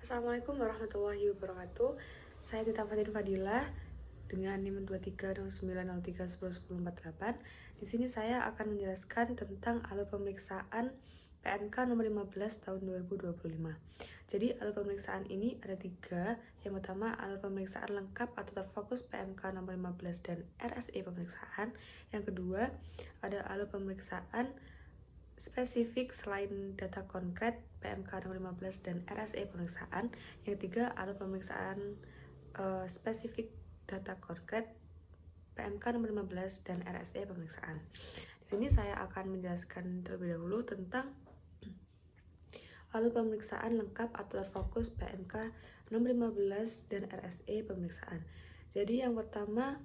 Assalamualaikum warahmatullahi wabarakatuh. Saya Tita Fatin Fadilah dengan NIM 230903101048. Di sini saya akan menjelaskan tentang alur pemeriksaan PMK nomor 15 tahun 2025. Jadi alur pemeriksaan ini ada 3. Yang pertama alur pemeriksaan lengkap atau terfokus PMK nomor 15 dan RSE pemeriksaan. Yang kedua ada alur pemeriksaan spesifik selain data konkret PMK nomor 15 dan RSE pemeriksaan. Yang ketiga alur pemeriksaan spesifik data konkret PMK nomor 15 dan RSE pemeriksaan. Di sini saya akan menjelaskan terlebih dahulu tentang alur pemeriksaan lengkap atau terfokus PMK nomor 15 dan RSE pemeriksaan. Jadi yang pertama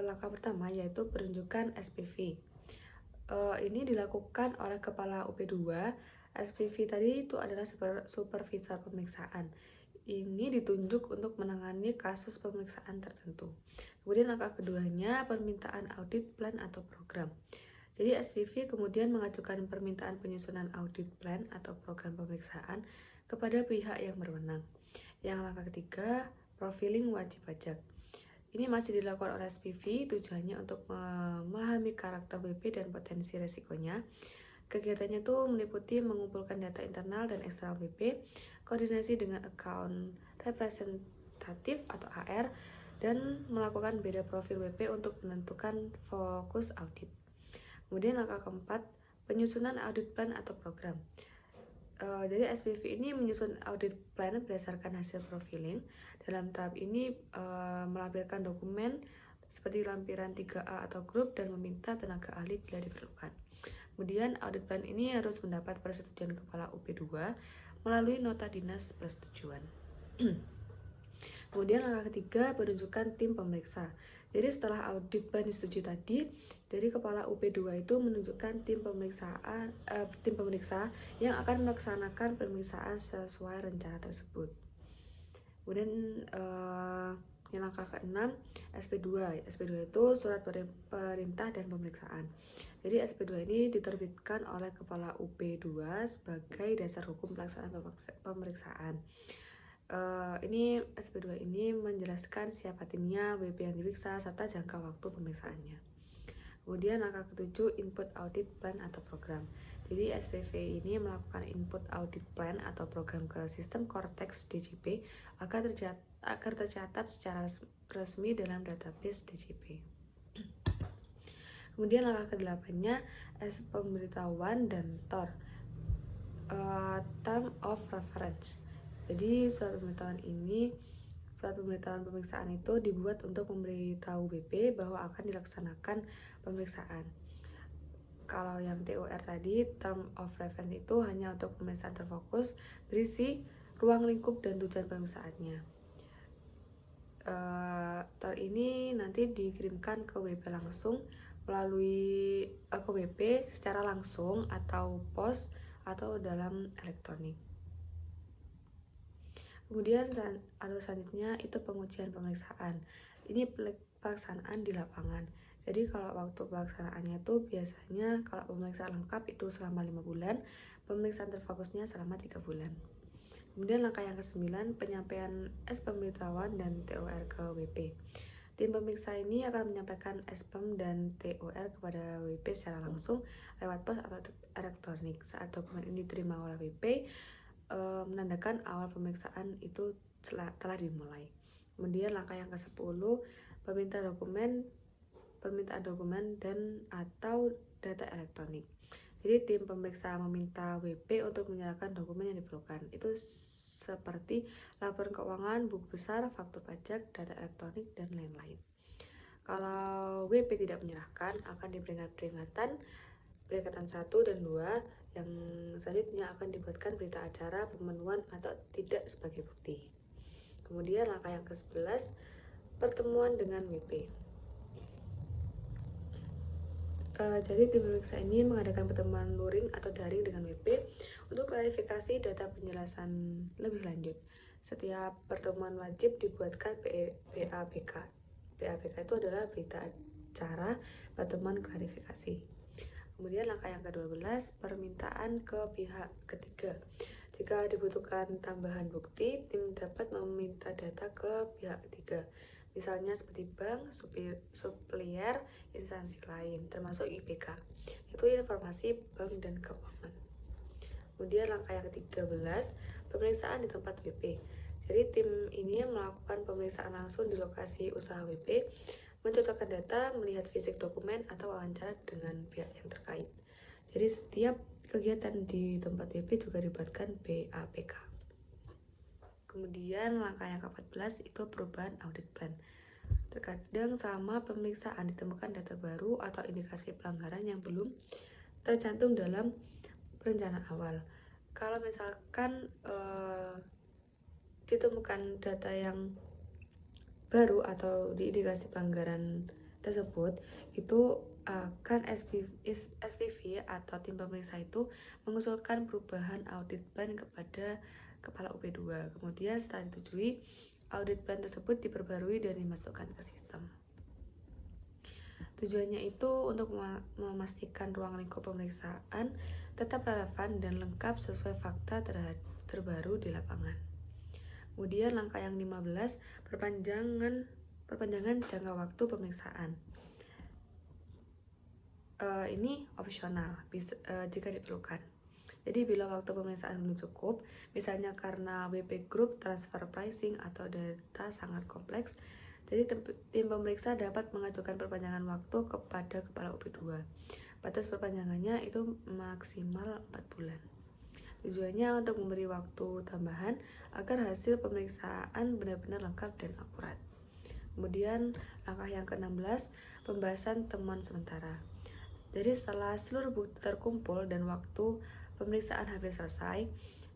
langkah pertama yaitu penunjukan SPV. Ini dilakukan oleh Kepala UP2. SPV tadi itu adalah supervisor pemeriksaan. Ini ditunjuk untuk menangani kasus pemeriksaan tertentu. Kemudian langkah keduanya permintaan audit plan atau program. Jadi SPV kemudian mengajukan permintaan penyusunan audit plan atau program pemeriksaan kepada pihak yang berwenang. Yang langkah ketiga profiling wajib pajak. Ini masih dilakukan oleh SPV, tujuannya untuk memahami karakter WP dan potensi resikonya. Kegiatannya itu meliputi mengumpulkan data internal dan eksternal WP, koordinasi dengan account representatif atau AR, dan melakukan beda profil WP untuk menentukan fokus audit. Kemudian langkah keempat, penyusunan audit plan atau program. Jadi SPV ini menyusun audit plan berdasarkan hasil profiling. Dalam tahap ini melampirkan dokumen seperti lampiran 3A atau grup dan meminta tenaga ahli bila diperlukan. Kemudian audit plan ini harus mendapat persetujuan Kepala UP2 melalui nota dinas persetujuan. Kemudian langkah ketiga penunjukan tim pemeriksa. Jadi setelah audit plan disetujui tadi, jadi Kepala UP2 itu menunjukkan tim pemeriksa yang akan melaksanakan pemeriksaan sesuai rencana tersebut. Kemudian yang langkah keenam SP2. SP2 itu surat perintah dan pemeriksaan. Jadi SP2 ini diterbitkan oleh Kepala UP2 sebagai dasar hukum pelaksanaan pemeriksaan. Ini SP2 ini menjelaskan siapa timnya, WP yang diperiksa, serta jangka waktu pemeriksaannya. Kemudian langkah ketujuh input audit plan atau program. Jadi SPV ini melakukan input audit plan atau program ke sistem Cortex DJP agar tercatat secara resmi dalam database DJP. Kemudian langkah ke-8-nya pemberitahuan dan TOR, Term of Reference. Jadi surat pemberitahuan pemeriksaan itu dibuat untuk memberitahu BP bahwa akan dilaksanakan pemeriksaan. Kalau yang TOR tadi, Term of Reference itu hanya untuk pemeriksaan terfokus, berisi ruang lingkup dan tujuan pemeriksaannya. TOR ini nanti dikirimkan ke WP langsung melalui ke WP secara langsung atau pos atau dalam elektronik. Kemudian alur selanjutnya itu pengujian pemeriksaan. Ini pelaksanaan di lapangan. Jadi kalau waktu pelaksanaannya itu biasanya kalau pemeriksaan lengkap itu selama 5 bulan, pemeriksaan terfokusnya selama 3 bulan. Kemudian langkah yang ke-9, penyampaian pemberitahuan dan TOR ke WP. Tim pemeriksa ini akan menyampaikan SPM dan TOR kepada WP secara langsung lewat pos atau elektronik. Saat dokumen ini diterima oleh WP, menandakan awal pemeriksaan itu telah dimulai. Kemudian langkah yang ke-10, permintaan dokumen dan atau data elektronik. Jadi tim pemeriksa meminta WP untuk menyerahkan dokumen yang diperlukan. Itu seperti laporan keuangan, buku besar, faktur pajak, data elektronik, dan lain-lain. Kalau WP tidak menyerahkan, akan diberikan peringatan 1 dan 2, yang selanjutnya akan dibuatkan berita acara pemenuhan atau tidak sebagai bukti. Kemudian langkah yang ke-11, pertemuan dengan WP. Jadi tim pemeriksa ini mengadakan pertemuan luring atau daring dengan WP untuk klarifikasi data penjelasan lebih lanjut. Setiap pertemuan wajib dibuatkan BAPK. BAPK itu adalah berita acara pertemuan klarifikasi. Kemudian langkah yang ke-12, permintaan ke pihak ketiga. Jika dibutuhkan tambahan bukti, tim dapat meminta data ke pihak ketiga, misalnya seperti bank, supplier, instansi lain, termasuk IPK. Itu informasi bank dan keuangan. Kemudian langkah yang ke-13, pemeriksaan di tempat WP. Jadi tim ini melakukan pemeriksaan langsung di lokasi usaha WP, mencocokkan data, melihat fisik dokumen, atau wawancara dengan pihak yang terkait. Jadi setiap kegiatan di tempat WP juga dilibatkan BAPK. Kemudian langkah yang ke-14 itu perubahan audit plan. Terkadang selama pemeriksaan ditemukan data baru atau indikasi pelanggaran yang belum tercantum dalam perencanaan awal. Kalau misalkan ditemukan data yang baru atau diindikasi pelanggaran tersebut, itu akan SPV atau tim pemeriksa itu mengusulkan perubahan audit plan kepada Kepala UP2. Kemudian setelah disetujui, audit plan tersebut diperbarui dan dimasukkan ke sistem. Tujuannya itu untuk memastikan ruang lingkup pemeriksaan tetap relevan dan lengkap sesuai fakta terbaru di lapangan. Kemudian langkah yang 15, perpanjangan jangka waktu pemeriksaan. Ini opsional jika diperlukan. Jadi bila waktu pemeriksaan belum cukup, misalnya karena WP Group transfer pricing atau data sangat kompleks, jadi tim pemeriksa dapat mengajukan perpanjangan waktu kepada Kepala UP2. Batas perpanjangannya itu maksimal 4 bulan. Tujuannya untuk memberi waktu tambahan agar hasil pemeriksaan benar-benar lengkap dan akurat. Kemudian langkah yang ke-16, pembahasan temuan sementara. Jadi setelah seluruh bukti terkumpul dan waktu pemeriksaan hampir selesai,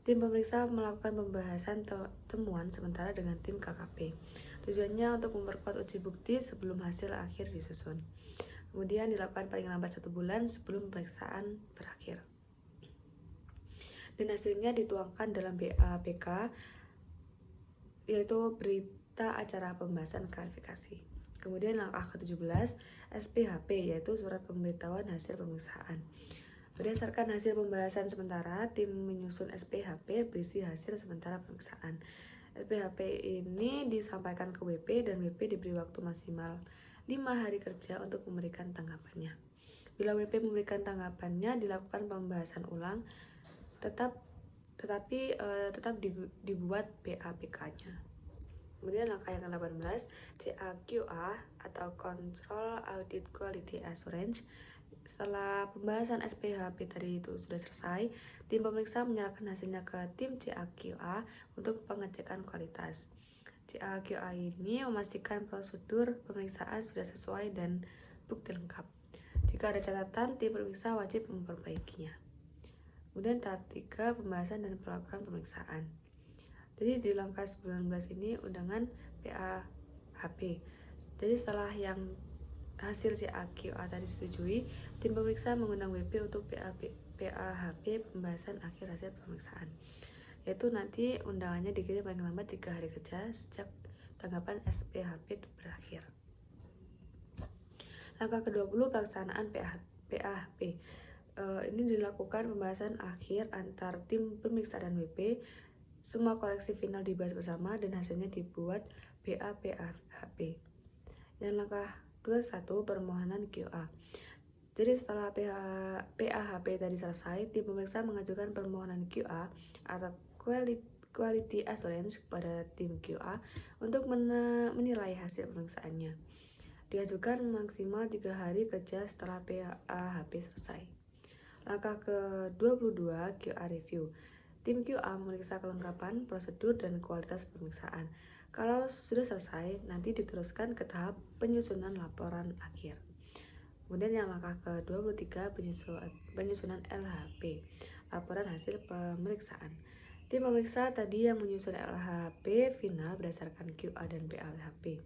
tim pemeriksa melakukan pembahasan temuan sementara dengan tim KKP. Tujuannya untuk memperkuat uji bukti sebelum hasil akhir disusun. Kemudian dilakukan paling lambat 1 bulan sebelum pemeriksaan berakhir. Dan hasilnya dituangkan dalam BAPK, yaitu berita acara pembahasan klarifikasi. Kemudian langkah ke-17, SPHP, yaitu surat pemberitahuan hasil pemeriksaan. Berdasarkan hasil pembahasan sementara, tim menyusun SPHP berisi hasil sementara pemeriksaan. SPHP ini disampaikan ke WP dan WP diberi waktu maksimal 5 hari kerja untuk memberikan tanggapannya. Bila WP memberikan tanggapannya, dilakukan pembahasan ulang, tetapi tetap dibuat BAPK-nya. Kemudian langkah yang ke-18, CAQA atau Control Audit Quality Assurance. Setelah pembahasan SPHP tadi itu sudah selesai, tim pemeriksa menyerahkan hasilnya ke tim CAQA untuk pengecekan kualitas. CAQA ini memastikan prosedur pemeriksaan sudah sesuai dan bukti lengkap. Jika ada catatan, tim pemeriksa wajib memperbaikinya. Kemudian tahap 3, pembahasan dan pelaporan pemeriksaan. Jadi di langkah 19 ini undangan PAHP. Jadi setelah yang hasil CAQA tadi disetujui, tim pemeriksa mengundang WP untuk PAHP pembahasan akhir hasil pemeriksaan. Yaitu nanti undangannya dikirim paling lambat 3 hari kerja sejak tanggapan SPHP berakhir. Langkah ke-20, pelaksanaan PAHP. Ini dilakukan pembahasan akhir antar tim pemeriksa dan WP. Semua koreksi final dibahas bersama dan hasilnya dibuat PAHP. Dan langkah 21, permohonan QA. Jadi setelah PAHP tadi selesai, tim pemeriksa mengajukan permohonan QA atau Quality Assurance kepada tim QA untuk menilai hasil pemeriksaannya. Diajukan maksimal 3 hari kerja setelah PAHP selesai. Langkah ke-22, QA review. Tim QA memeriksa kelengkapan, prosedur, dan kualitas pemeriksaan. Kalau sudah selesai, nanti diteruskan ke tahap penyusunan laporan akhir. Kemudian yang langkah ke-23, penyusunan LHP, laporan hasil pemeriksaan. Tim pemeriksa tadi yang menyusun LHP final berdasarkan QA dan PLHP.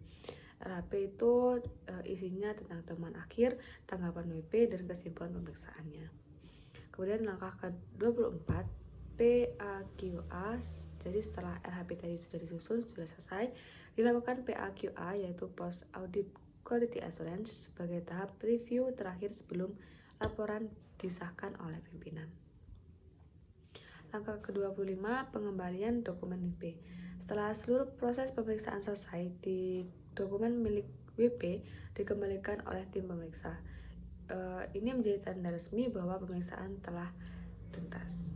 LHP itu isinya tentang temuan akhir, tanggapan WP, dan kesimpulan pemeriksaannya. Kemudian langkah ke-24, PAQA. Jadi setelah LHP tadi sudah disusun, sudah selesai, dilakukan PAQA, yaitu Post Audit Quality Assurance, sebagai tahap review terakhir sebelum laporan disahkan oleh pimpinan. Langkah ke-25, pengembalian dokumen WP. Setelah seluruh proses pemeriksaan selesai, di dokumen milik WP dikembalikan oleh tim pemeriksa. Ini menjadi tanda resmi bahwa pemeriksaan telah tuntas.